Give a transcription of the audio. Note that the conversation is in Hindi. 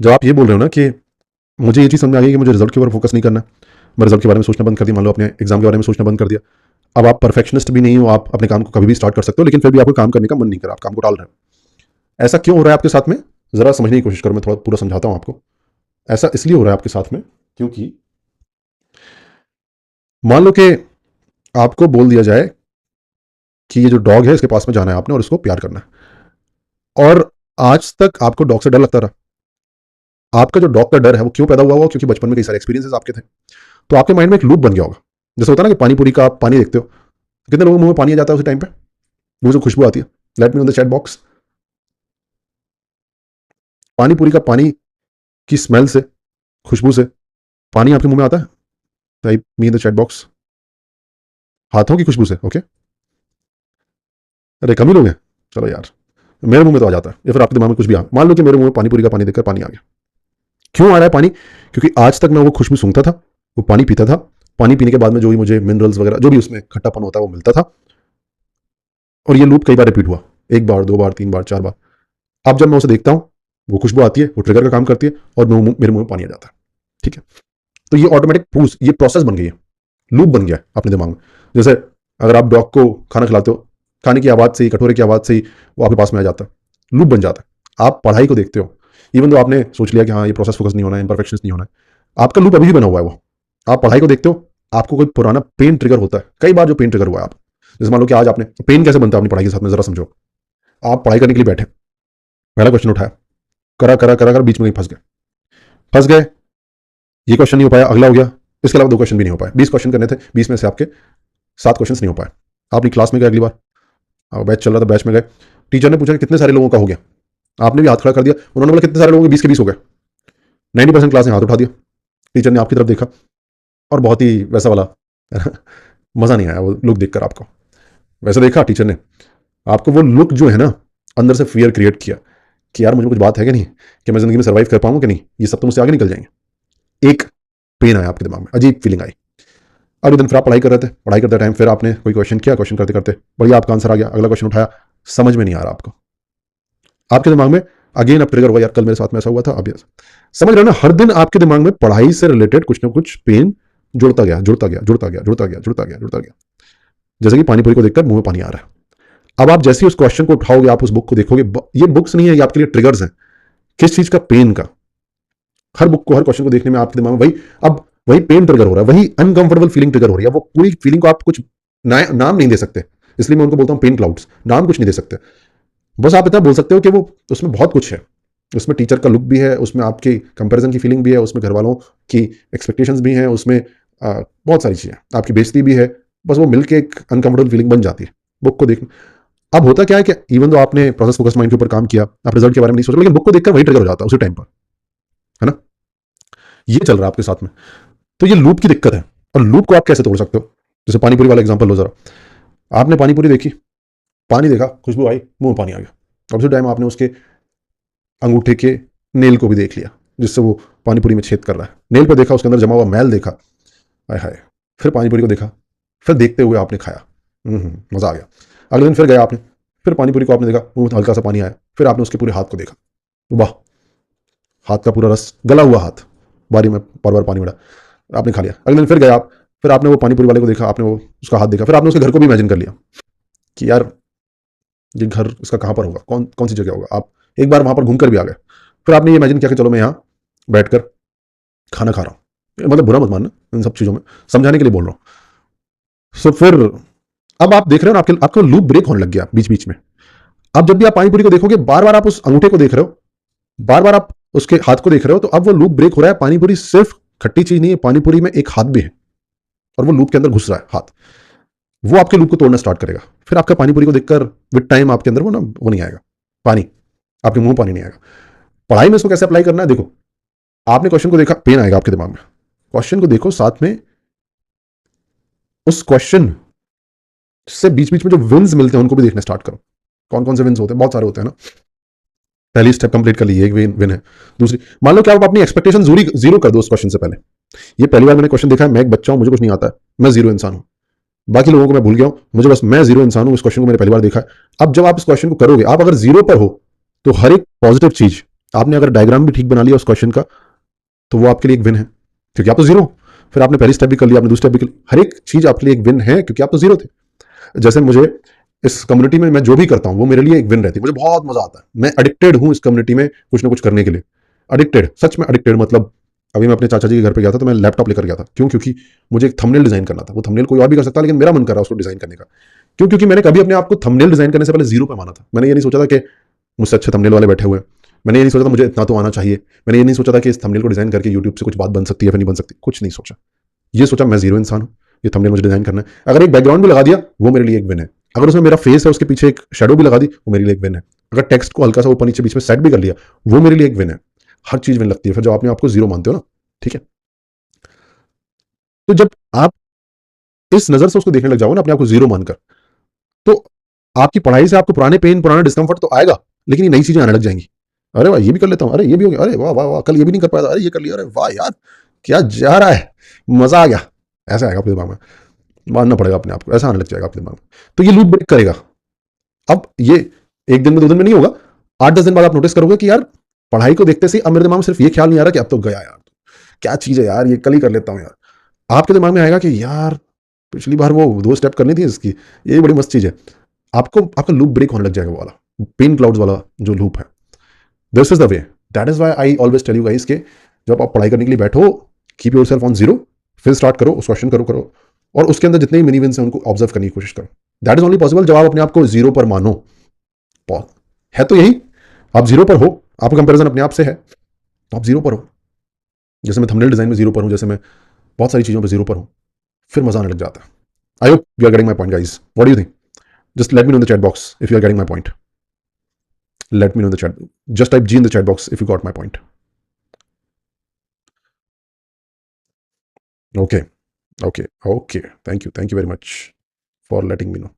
जब आप ये बोल रहे हो ना कि मुझे ये चीज़ समझ आ गई कि मुझे रिजल्ट के ऊपर फोकस नहीं करना, मैं रिजल्ट के बारे में सोचना बंद कर दिया, मान लो अपने एग्जाम के बारे में सोचना बंद कर दिया, अब आप परफेक्शनिस्ट भी नहीं हो, आप अपने काम को कभी भी स्टार्ट कर सकते हो, लेकिन फिर भी आपको काम करने का मन नहीं करा, आप काम को टाल रहे हो। ऐसा क्यों हो रहा है आपके साथ में? जरा समझने की कोशिश करो, मैं थोड़ा पूरा समझाता हूँ आपको। ऐसा इसलिए हो रहा है आपके साथ में क्योंकि मान लो कि आपको बोल दिया जाए कि ये जो डॉग है इसके पास में जाना है आपने और इसको प्यार करना है, और आज तक आपको डॉग से डर लगता रहा। आपका जो डॉग का डर है वो क्यों पैदा हुआ होगा? क्योंकि बचपन में कई सारे एक्सपीरियंसेस आपके थे, तो आपके माइंड में एक लूप बन गया होगा। जैसे होता है ना कि पानी पूरी का आप पानी देखते हो, कितने लोगों के मुंह में पानी आ जाता है उसी टाइम पे, वो जो खुशबू आती है। Late me know the chat box, पानी पूरी का पानी की स्मेल से, खुशबू से पानी आपके मुंह में आता है? Type me in the chat box, हाथों की खुशबू से। ओके, अरे कम ही लोग हैं, चलो यार, मेरे मुंह में तो आ जाता है, या फिर आपके दिमाग में कुछ भी आ, मान लो कि मेरे मुंह में पानी पूरी का पानी देखकर पानी आ गया। क्यों आ रहा है पानी? क्योंकि आज तक मैं वो खुशबू सूंघता था, वो पानी पीता था, पानी पीने के बाद में जो भी मुझे मिनरल्स वगैरह जो भी उसमें खट्टापन होता है वो मिलता था, और ये लूप कई बार रिपीट हुआ, एक बार, दो बार, तीन बार, चार बार। अब जब मैं उसे देखता हूं, वो खुशबू आती है, वो ट्रिगर का काम करती है, और मेरे मुंह में पानी आ जाता है। ठीक है, तो ये ऑटोमेटिक पूछ, ये प्रोसेस बन गई है, लूप बन गया है अपने दिमाग में। जैसे अगर आप डॉग को खाना खिलाते हो, खाने की आवाज़ से ही, कटोरे की आवाज़ से ही वो आपके पास में आ जाता है, लूप बन जाता है। आप पढ़ाई को देखते हो, इवन तो आपने सोच लिया कि हाँ ये प्रोसेस फोकस नहीं होना है, इम्परफेक्शन नहीं होना है, आपका लूप अभी भी बना हुआ है वो। आप पढ़ाई को देखते हो, आपको कोई पुराना पेन ट्रिगर होता है, कई बार जो पेन ट्रिगर हुआ है आप, जैसे मान लो कि आज आपने पेन कैसे बनता है अपनी पढ़ाई के साथ में, जरा समझो। आप पढ़ाई करने के लिए बैठे, पहला क्वेश्चन उठाया, करा करा करा कर बीच में कहीं फंस गए, ये क्वेश्चन नहीं हो पाया, अगला हो गया, इसके अलावा दो क्वेश्चन भी नहीं हो पाए। 20 क्वेश्चन करने थे, 20 में से आपके 7 क्वेश्चन नहीं हो पाए। आप अपनी क्लास में गए, अगली बार बैच चल रहा था, बैच में गए, टीचर ने पूछा कि कितने सारे लोगों का हो गया, आपने भी हाथ खड़ा कर दिया, उन्होंने बोला कितने सारे लोगों के 20 के 20 हो गए। 90% क्लास ने हाथ उठा दिया, टीचर ने आपकी तरफ देखा, और बहुत ही वैसा वाला मजा नहीं आया वो लुक देखकर आपको। वैसे देखा टीचर ने आपको, वो लुक जो है ना, अंदर से फियर क्रिएट किया कि यार मुझे कुछ बात है कि नहीं, कि मैं जिंदगी में सर्वाइव कर पाऊंगा कि नहीं, ये सब तो मुझसे आगे निकल जाएंगे। एक पेन आया आपके दिमाग में, अजीब फीलिंग आई। अगले दिन फिर आप पढ़ाई कर रहे थे, पढ़ाई करते टाइम फिर आपने कोई क्वेश्चन किया, क्वेश्चन करते करते बढ़िया आपका आंसर आ गया, अगला क्वेश्चन उठाया, समझ में नहीं आ रहा आपको, आपके दिमाग में अगेन अब ट्रिगर हुआ, यार कल मेरे साथ में ऐसा हुआ था, अब समझ रहे हो ना? हर दिन आपके दिमाग में पढ़ाई से रिलेटेड कुछ ना कुछ पेन जुड़ता गया, जुड़ता गया, जुड़ता गया, जुड़ता गया, जुड़ता गया, जुड़ता गया, जैसे कि पानीपुरी को देखकर मुंह में पानी आ रहा है। अब आप जैसे ही उस क्वेश्चन को उठाओगे, आप उस बुक को देखोगे, ये बुक्स नहीं है, ये आपके लिए ट्रिगर्स हैं, किस चीज का? पेन का। हर बुक को, हर क्वेश्चन को देखने में आपके दिमाग में वही, अब वही पेन ट्रिगर हो रहा है, वही अनकंफर्टेबल फीलिंग ट्रिगर हो रही है। वो पूरी फीलिंग को आप कुछ नाम नहीं दे सकते, इसलिए मैं उनको बोलता हूं पेन क्लाउड्स, नाम कुछ नहीं दे सकते। बस आप इतना बोल सकते हो कि वो, उसमें बहुत कुछ है, उसमें टीचर का लुक भी है, उसमें आपकी कंपैरिजन की फीलिंग भी है, उसमें घर वालों की एक्सपेक्टेशंस भी हैं, उसमें बहुत सारी चीज़ें, आपकी बेइज्जती भी है। बस वो मिलके एक अनकंफर्टेबल फीलिंग बन जाती है बुक को देखना। अब होता क्या है कि इवन तो आपने प्रोसेस फोकस माइंड के ऊपर काम किया, आप रिजल्ट के बारे में नहीं सोचा, लेकिन बुक को देखकर वही ट्रिगर हो जाता है उसी टाइम पर, है ना? ये चल रहा है आपके साथ में, तो ये लूप की दिक्कत है। और लूप को आप कैसे तोड़ सकते हो? जैसे पानीपुरी वाला एग्जांपल लो जरा, आपने पानीपुरी देखी, पानी देखा, खुशबू आई, मुंह में पानी आ गया, अब उसी टाइम आपने उसके अंगूठे के नेल को भी देख लिया, जिससे वो पानीपुरी में छेद कर रहा है, नेल पर देखा, उसके अंदर जमा हुआ मैल देखा, हाय हाय। फिर पानीपुरी को देखा, फिर देखते हुए आपने खाया, मजा आ गया। अगले दिन फिर गया आपने, फिर पानीपुरी को आपने देखा, मुंह में हल्का सा पानी आया, फिर आपने उसके पूरे हाथ को देखा, वाह, हाथ का पूरा रस, गला हुआ हाथ, बारी में बार बार पानी उड़ा, आपने खा लिया। अगले दिन फिर गया आप, फिर आपने वो पानीपुरी वाले को देखा, आपने वो उसका हाथ देखा, फिर आपने उसके घर को भी इमेजिन कर लिया कि यार ये घर इसका कहाँ पर होगा, कौन कौन सी जगह होगा। आप एक बार वहां पर घूम कर भी आ गए, फिर आपने ये इमेजिन किया कि चलो मैं यहाँ बैठकर खाना खा रहा हूँ, मतलब बुरा मत मानना, इन सब चीज़ों में समझाने के लिए बोल रहा हूँ। सो फिर अब आप देख रहे हो ना, आपका लूप ब्रेक होने लग गया बीच बीच में। अब जब भी आप पानीपुरी को देखोगे, बार बार आप उस अंगूठे को देख रहे हो, बार बार आप उसके हाथ को देख रहे हो, तो अब वो लूप ब्रेक हो रहा है। पानीपुरी सिर्फ खट्टी चीज नहीं है, पानीपुरी में एक हाथ भी है, और वो लूप के अंदर घुस रहा है हाथ, वो आपके लूप को तोड़ना स्टार्ट करेगा। फिर आपका पानीपुरी को देखकर विद टाइम आपके अंदर वो नहीं आएगा, पानी आपके मुंह पानी नहीं आएगा। पढ़ाई में इसको कैसे अप्लाई करना है, देखो, आपने क्वेश्चन को देखा, पेन आएगा आपके दिमाग में, क्वेश्चन को देखो, साथ में उस क्वेश्चन से बीच बीच में जो विन्स मिलते हैं उनको भी देखना स्टार्ट करो। कौन कौन से विन्स होते हैं? बहुत सारे होते हैं ना। पहली स्टेप कंप्लीट कर ली, एक विन है। दूसरी, मान लो कि आप अपनी एक्सपेक्टेशन जीरो कर दो उस क्वेश्चन से पहले। ये पहली बार मैंने क्वेश्चन देखा है, मैं एक बच्चा हूं, मुझे कुछ नहीं आता है, मैं जीरो इंसान हूं, बाकी लोगों को मैं भूल गया हूं, मुझे बस मैं जीरो इंसान हूं, इस क्वेश्चन को मैंने पहली बार देखा है। अब जब आप इस क्वेश्चन को करोगे, आप अगर जीरो पर हो, तो हर एक पॉजिटिव चीज, आपने अगर डायग्राम भी ठीक बना लिया उस क्वेश्चन का, तो वो आपके लिए एक विन है, क्योंकि आप तो जीरो। फिर आपने पहली स्टेप भी कर लिया, आपने दूसरी स्टेप भी कर ली, हर एक चीज आपके लिए एक विन है, क्योंकि आप तो जीरो थे। जैसे मुझे इस कम्युनिटी में मैं जो भी करता हूँ वो मेरे लिए एक विन रहती है, मुझे बहुत मजा आता है, मैं एडिक्टेड हूँ इस कम्युनिटी में कुछ ना कुछ करने के लिए। एडिक्टेड, सच में एडिक्टेड। मतलब अभी मैं अपने चाचा जी के घर पे गया था, तो मैं लैपटॉप लेकर गया था। क्यों? क्योंकि मुझे एक थंबनेल डिजाइन करना था। वो थंबनेल कोई और भी कर सकता है, लेकिन मेरा मन कर रहा है उसको डिजाइन करने का। क्यों? क्योंकि मैंने कभी अपने आप को थंबनेल डिजाइन करने से पहले जीरो पे माना था। मैंने ये नहीं सोचा था कि मुझसे अच्छे थंबनेल वाले बैठे हुए हैं। मैंने ये नहीं सोचा था मुझे इतना तो आना चाहिए। मैंने ये नहीं सोचा था कि इस थंबनेल को डिजाइन करके यूट्यूब से कुछ बात बन सकती है, फिर नहीं बन सकती, कुछ नहीं सोचा। ये सोचा मैं जीरो इंसान हूं, ये थंबनेल मुझे डिजाइन करना है। अगर एक बैकग्राउंड भी लगा दिया, वो मेरे लिए एक विन है। अगर उसमें मेरा फेस है, उसके पीछे एक शेडो भी लगा दी, वो मेरे लिए एक विन है। अगर टेक्स्ट को हल्का सा ऊपर नीचे बीच में सेट भी कर लिया, वो मेरे लिए एक विन है। हर चीज विन लगती है फिर जब आपने आपको जीरो मानते हो ना। ठीक है? तो जब आप इस नजर से उसको देखने लग जाओगे ना, अपने आप को जीरो मानकर, तो आपकी पढ़ाई से आपको पुराने पेन, पुराना डिस्कंफर्ट तो आएगा, लेकिन ये नई चीजें आने लग जाएंगी। अरे वाह, ये भी कर लेता हूँ, अरे ये भी हो गया, अरे वाह वाह वाह, कल ये भी नहीं कर पाया था, अरे ये कर लिया, अरे वाह यार, क्या जा रहा है, मजा आ गया। ऐसा आएगा अपने दिमाग में, मानना पड़ेगा अपने आप को, ऐसा आने लग जाएगा अपने दिमाग में। तो ये लूप ब्रेक करेगा। अब ये एक दिन में, 2 दिन में नहीं होगा। 8-10 दिन बाद आप नोटिस करोगे कि यार, पढ़ाई को देखते से अब मेरे दिमाग में सिर्फ ये ख्याल नहीं आ रहा कि अब तो गया यार, क्या चीज है यार, ये कल ही कर लेता हूँ यार। आपके दिमाग में आएगा कि यार, पिछली बार वो 2 स्टेप करनी थी इसकी, ये बड़ी मस्त चीज है। आपको आपका लूप ब्रेक होने लग जाएगा, वो वाला पेन क्लाउड्स वाला जो लूप है। This is the way. That is why I always tell you guys के जब आप पढ़ाई करने के लिए बैठो, keep yourself on zero, फिर स्टार्ट करो, उस क्वेश्चन करो, और उसके अंदर जितने मिनी विन्स हैं उनको ऑब्जर्व करने की कोशिश करो। दैट इज ओनली पॉसिबल जब आप अपने आप को जीरो पर मानो। है तो यही, आप जीरो पर हो, आपका कंपेरिजन अपने आप से है, तो आप जीरो पर हो। जैसे मैं थंबनेल डिजाइन में जीरो पर हूं, जैसे मैं बहुत सारी चीजों पर जीरो पर हूं, फिर मजा आने लग जाता है। I hope you are getting my point guys, what do you think? Just let me know in the chat box if you are getting my point. Let me know in the chat. Just type G in the chat box if you got my point. Okay. Okay. Okay. Thank you. Thank you very much for letting me know.